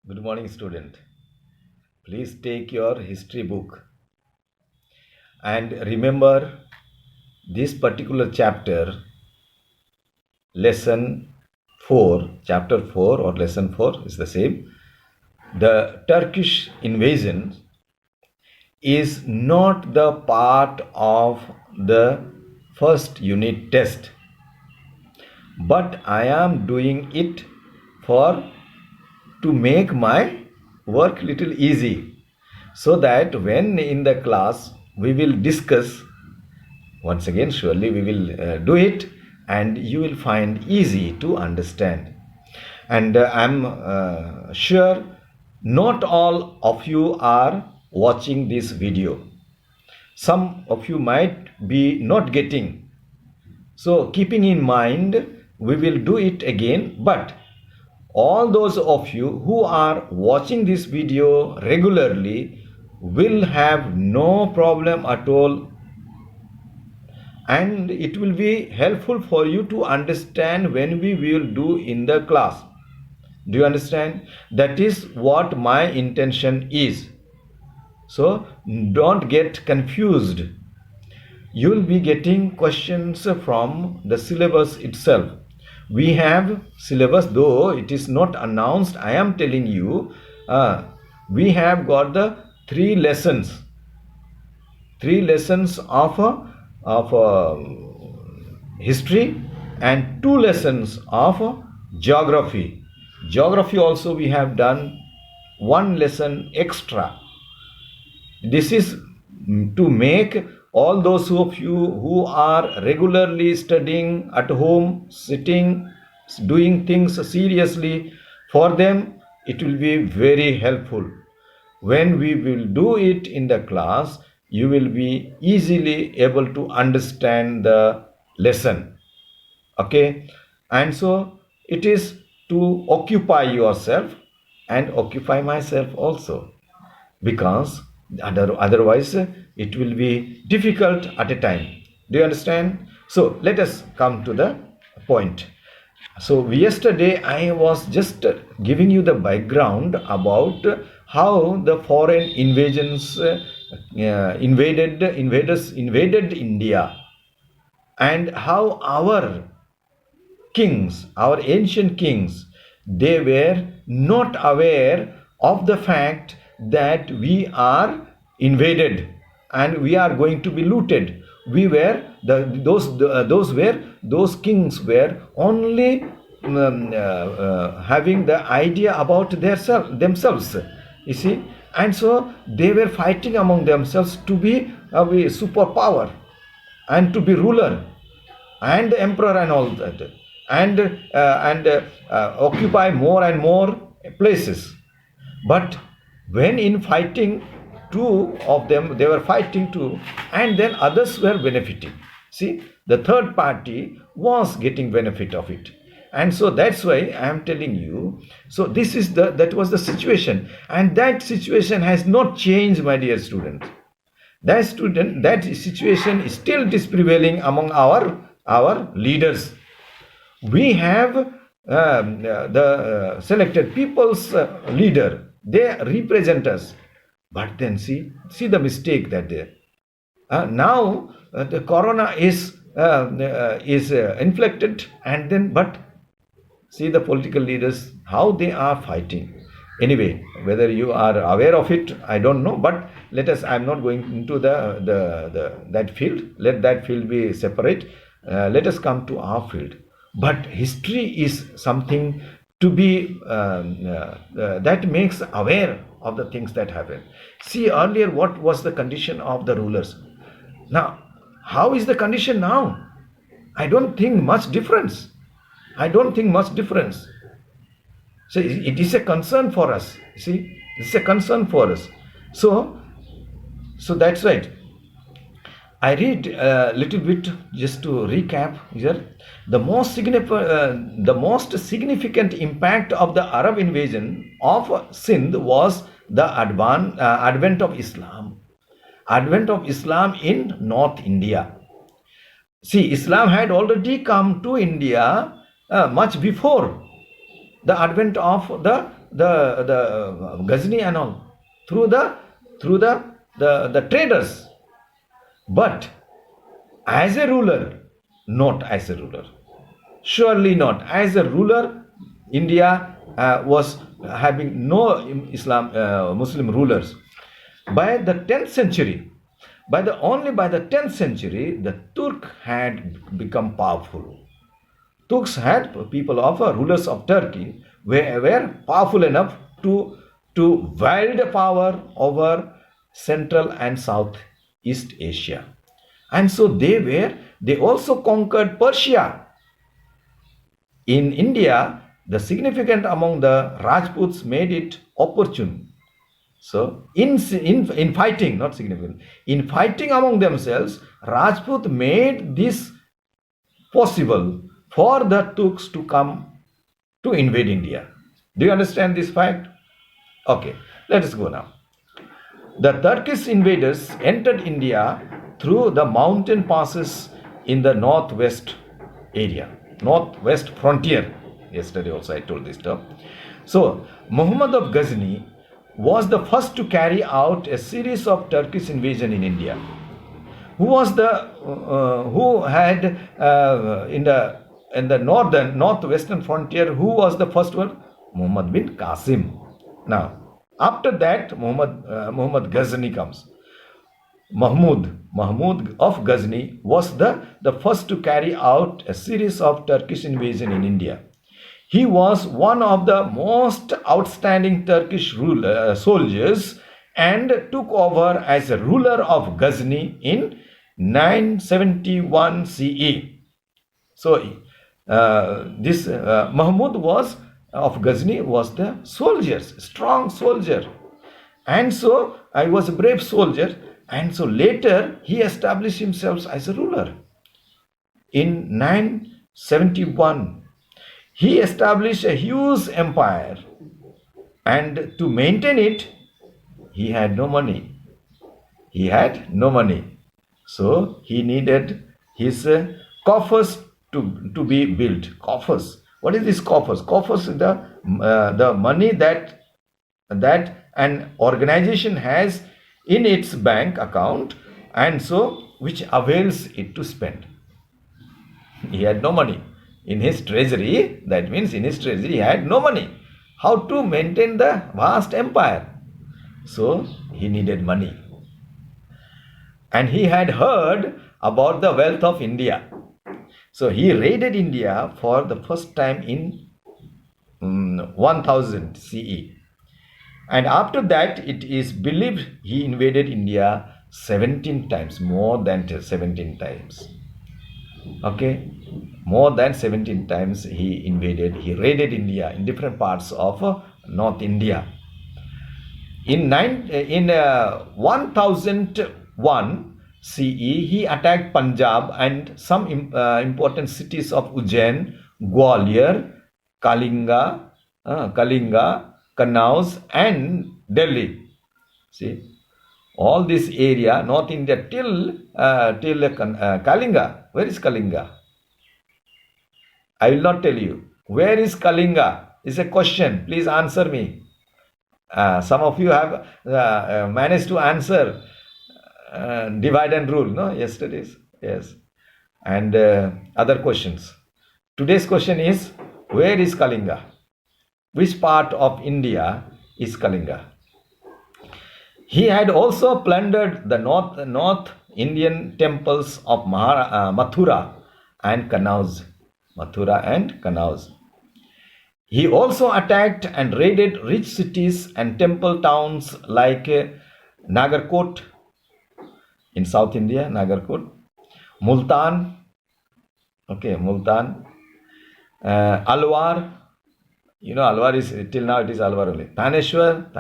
Good morning, student. Please take your history book and remember this particular chapter, lesson 4, chapter 4 or lesson 4 is the same. The Turkish invasion is not the part of the first unit test, but I am doing it for to make my work little easy, so that when in the class we will discuss once again, surely we will do it and you will find easy to understand. And I'm sure not all of you are watching this video. Some of you might be not getting. So keeping in mind, we will do it again, but all those of you who are watching this video regularly will have no problem at all, and it will be helpful for you to understand when we will do in the class. Do you understand? That is what my intention is. So don't get confused. You will be getting questions from the syllabus itself. We have syllabus, though it is not announced. I am telling you, we have got the three lessons of history and two lessons of geography. Geography also we have done one lesson extra. This is to make all those of you who are regularly studying at home, sitting, doing things seriously, for them it will be very helpful. When we will do it in the class, you will be easily able to understand the lesson. Okay? And so it is to occupy yourself and occupy myself also, because otherwise it will be difficult at a time. Do you understand? So let us come to the point. So yesterday I was just giving you the background about how the foreign invasions invaders invaded India, and how our kings, our ancient kings, they were not aware of the fact that we are invaded and we are going to be looted. We were those kings were only having the idea about themselves, you see, and so they were fighting among themselves to be a superpower and to be ruler and emperor and all that, and occupy more and more places. But when in fighting, two of them, they were fighting too, and then others were benefiting. See, the third party was getting benefit of it. And so that's why I am telling you. So this is that was the situation, and that situation has not changed, my dear student. That situation is still prevailing among our leaders. We have the selected people's leader. They represent us. But then see the mistake that there. Now the corona is inflicted, and then but see the political leaders how they are fighting. Anyway, whether you are aware of it, I don't know. But let us. I'm not going into the that field. Let that field be separate. Let us come to our field. But history is something to be that makes aware of the things that happen. See earlier what was the condition of the rulers. Now, how is the condition now? I don't think much difference. So it is a concern for us. See, it's a concern for us. So that's right. I read a little bit just to recap here. The most significant impact of the Arab invasion of Sindh was the advent of Islam. Advent of Islam in North India. See, Islam had already come to India much before. the advent of the Ghazni and all, through the traders. But as a ruler, not as a ruler. Surely not. As a ruler, India was having no Muslim rulers. By the 10th century, only by the 10th century, the Turk had become powerful. Turks had people of rulers of Turkey were powerful enough to wield power over Central and Southeast Asia, and so they also conquered Persia. In India, the significant among the Rajputs made it opportune. So in fighting, not significant, in fighting among themselves, Rajput made this possible for the Turks to come to invade India. Do you understand this fact? Okay, let us go now. The Turkish invaders entered India through the mountain passes in the northwest area, northwest frontier. Yesterday also I told this term. So Muhammad of Ghazni was the first to carry out a series of Turkish invasion in India. Who was who had in the northwestern frontier, who was the first one? Muhammad bin Qasim. Now, after that, Muhammad Ghazni comes. Mahmud of Ghazni was the first to carry out a series of Turkish invasion in India. He was one of the most outstanding Turkish soldiers and took over as a ruler of Ghazni in 971 CE. So this Mahmud was of Ghazni was the soldiers, strong soldier, and so I was a brave soldier, and so later he established himself as a ruler. In 971, he established a huge empire, and to maintain it, he had no money. He had no money, so he needed his coffers to be built. Coffers. What is this coffers? Coffers is the money that an organization has in its bank account, and so which avails it to spend. He had no money in his treasury. That means in his treasury he had no money. How to maintain the vast empire? So he needed money, and he had heard about the wealth of India. So he raided India for the first time in 1000 CE. And after that, it is believed he invaded India 17 times, more than 17 times. Okay, more than 17 times he raided India in different parts of North India. In 1001 CE, he attacked Punjab and some important cities of Ujjain, Gwalior, Kalinga, Kanauj, and Delhi. See, all this area, North India till Kalinga. Where is Kalinga? I will not tell you. Where is Kalinga? Is a question. Please answer me. Some of you have managed to answer. Divide and rule, no? Yesterday's, yes. And other questions. Today's question is, where is Kalinga? Which part of India is Kalinga? He had also plundered the North Indian temples of Mathura and Kanauj. He also attacked and raided rich cities and temple towns like Nagarkot in South India, Nagarkot, Multan, Alwar, Alwar is, till now it is Alwar only, Taneshwar.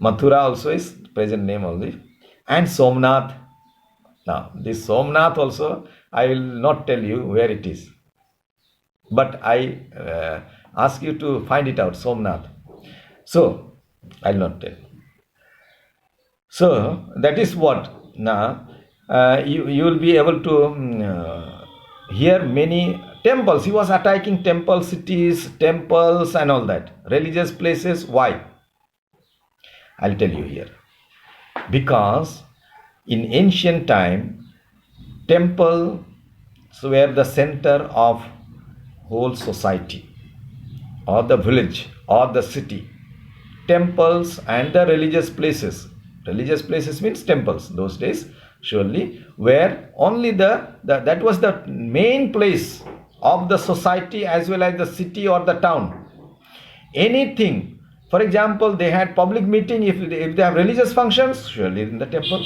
Mathura also is present name only, and Somnath. Now, this Somnath also, I will not tell you where it is, but I ask you to find it out, Somnath. So, I will not tell. So, that is what. Now, you will be able to hear many temples. He was attacking temple cities, temples, and all that. Religious places. Why? I'll tell you here. Because in ancient time, temples were the center of whole society, or the village, or the city. Temples and the religious places. Religious places means temples. Those days, surely, where only that was the main place of the society as well as the city or the town. Anything, for example, they had public meeting. If they have religious functions, surely in the temple.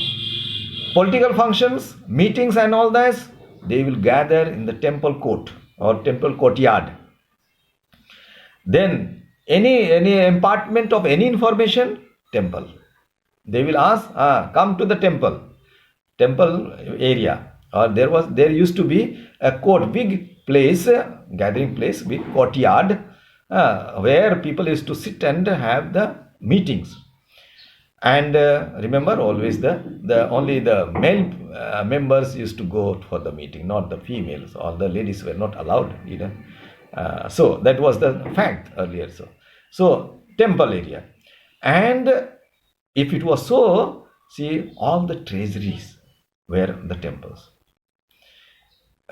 Political functions, meetings, and all that, they will gather in the temple court or temple courtyard. Then any impartment of any information, temple. They will ask, come to the temple area. Or there used to be a court, big place, gathering place, big courtyard, where people used to sit and have the meetings. And remember, always only the male members used to go for the meeting, not the females, or the ladies were not allowed either. So that was the fact earlier. So temple area. And if it was so, see, all the treasuries were the temples.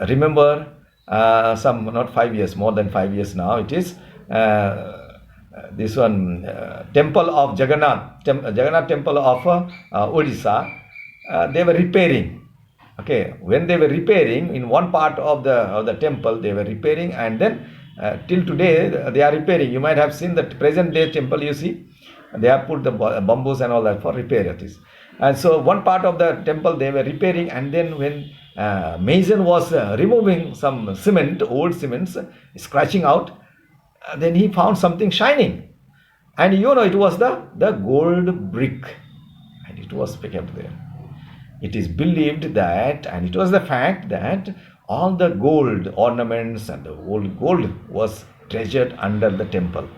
Remember, not 5 years, more than 5 years now, it is this one, temple of Jagannath temple of Odisha, they were repairing. Okay, when they were repairing in one part of the temple, they were repairing, and then till today they are repairing. You might have seen the present day temple. You see, they have put the bamboos and all that for repair it is. And so one part of the temple they were repairing, and then when mason was removing some cement, old cements, scratching out, then he found something shining, and it was the gold brick, and it was kept there. It is believed that, and it was the fact that all the gold ornaments and the old gold was treasured under the temple.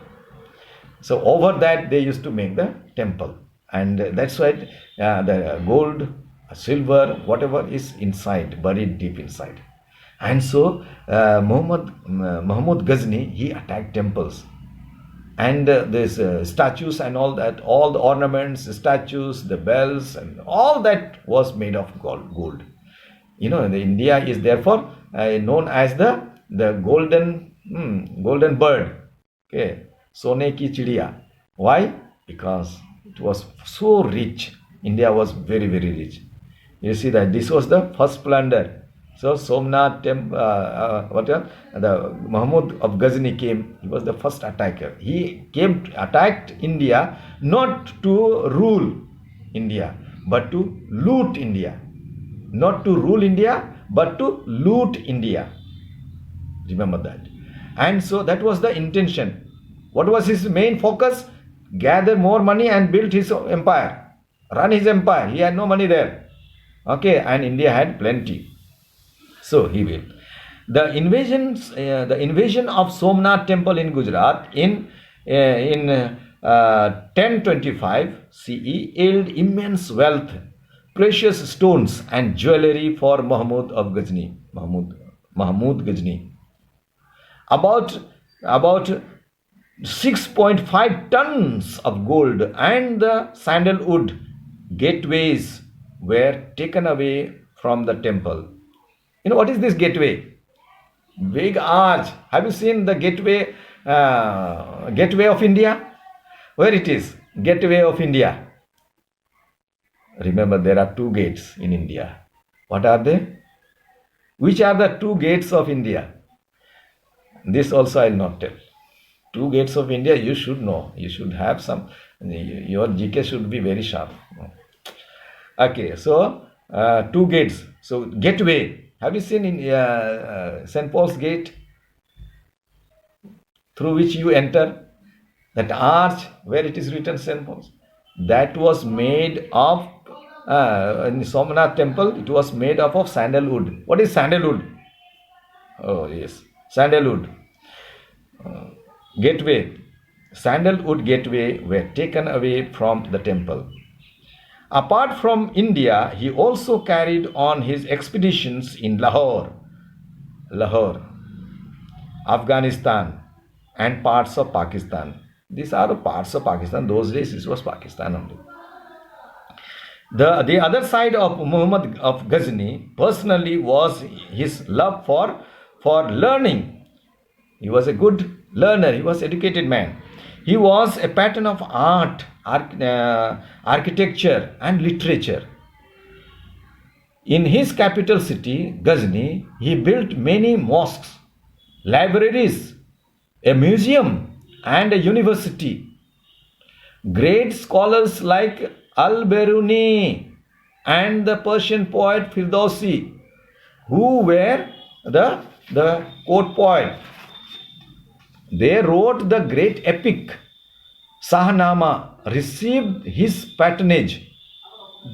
So over that they used to make the temple, and that's why the gold, silver, whatever is inside, buried deep inside. And so Mahmud Ghazni, he attacked temples, and these statues and all that, all the ornaments, the statues, the bells, and all that was made of gold. The India is therefore known as the golden bird. Okay, Sone ki chidiya. Why? Because it was so rich. India was very, very rich. You see that this was the first plunder. So Somnath temple, the Mahmud of Ghazni came. He was the first attacker. He attacked India not to rule India, but to loot India. Not to rule India, but to loot India. Remember that. And so that was the intention. What was his main focus? Gather more money and build his empire. Run his empire. He had no money there. Okay, and India had plenty. So he will. The invasion of Somnath temple in Gujarat in 1025 CE yielded immense wealth, precious stones, and jewelry for Mahmud of Ghazni. Mahmud Ghazni. About 6.5 tons of gold and the sandalwood gateways were taken away from the temple. What is this gateway? Big arch. Have you seen the gateway of India? Where it is? Gateway of India. Remember, there are 2 gates in India. What are they? Which are the 2 gates of India? This also I will not tell. 2 gates of India, you should know. You should have some. Your GK should be very sharp. Okay, so 2 gates. So gateway. Have you seen in St. Paul's Gate, through which you enter? That arch where it is written St. Paul's, that was made of in Somnath temple. It was made up of sandalwood. What is sandalwood? Oh yes, sandalwood. Gateway, sandalwood gateway were taken away from the temple. Apart from India, he also carried on his expeditions in Lahore. Afghanistan, and parts of Pakistan. These are the parts of Pakistan. Those days it was Pakistan only. The other side of Muhammad of Ghazni personally was his love for learning. He was a good learner. He was an educated man. He was a pattern of art, architecture, and literature. In his capital city, Ghazni, he built many mosques, libraries, a museum, and a university. Great scholars like Al-Biruni and the Persian poet Firdausi, who were the court poet, they wrote the great epic Sahnama, received his patronage.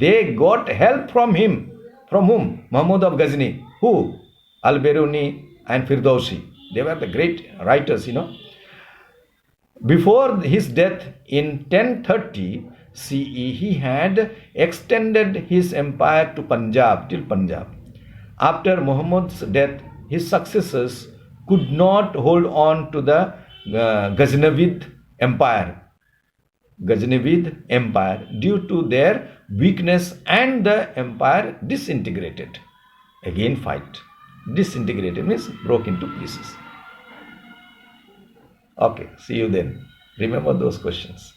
They got help from him. From whom? Mahmud of Ghazni. Who? Al-Biruni and Firdausi. They were the great writers, Before his death in 1030 CE, he had extended his empire to Punjab, till Punjab. After Muhammad's death, his successors could not hold on to the Ghaznavid Empire due to their weakness, and the empire disintegrated. Again fight. Disintegrated means broke into pieces. Okay, see you then. Remember those questions.